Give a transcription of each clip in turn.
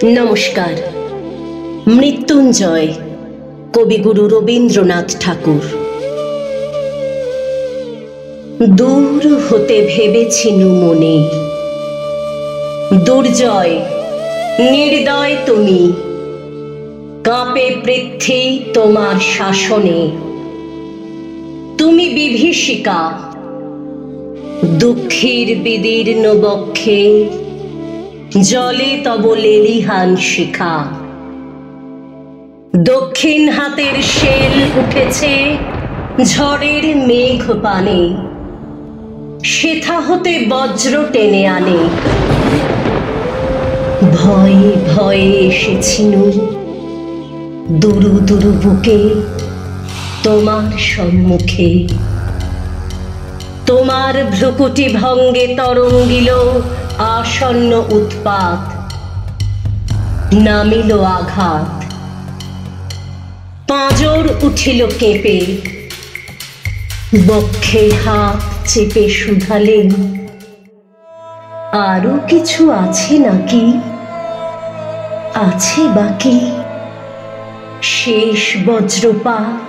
নমস্কার। মৃত্যুঞ্জয় কবিগুরু রবীন্দ্রনাথ ঠাকুর। দূর হতে ভেবেছিনু মনে, দুর্জয় নির্দয় তুমি, কাঁপে পৃথ্বী তোমার শাসনে। তুমি বিভীষিকা, দুঃখীর বিদীর্ণ বক্ষে জলে তব লেলিহান শিখা। দক্ষিণ হাতের শেল উঠেছে ঝড়ের মেঘ পানে, সেথা হতে বজ্র টেনে আনে। ভয়ে ভয়ে এসেছিনু দুরু দুরু বুকে তোমার সম্মুখে। তোমার ভ্রুকুটি ভঙ্গে তরঙ্গিল আসন্ন উৎপাত, নামিল আঘাত। পাঁজর উঠিল কেঁপে, বক্ষে হাত চেপে শুধালেন, আরো কিছু আছে নাকি, আছে বাকি শেষ বজ্রপাত।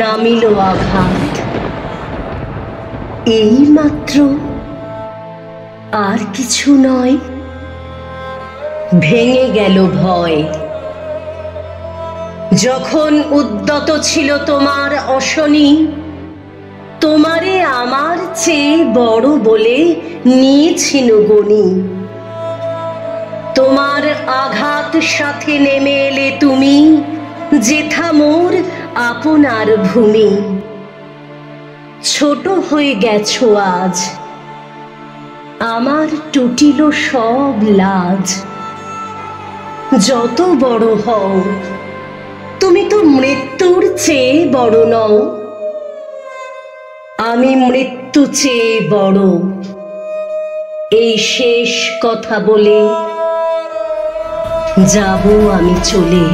নামিল আঘাত, এই মাত্র, আর কিছু নয়। ভেঙে গেল ভয়। যখন উদ্যত ছিল তোমার অশনি, তোমারে আমার চেয়ে বড় বলে নিয়েছিনু গনি। তোমার আঘাত সাথে নেমে এলে তুমি, যেথা মোর আপনার ভূমি। ছোট হয়ে গেছো আজ, আমার টুটিল সব লাজ। যত বড় হও, তুমি তো মৃত্যুর চেয়ে বড় নও। আমি মৃত্যু চেয়ে বড়। এই শেষ কথা বলে যাব আমি চলে।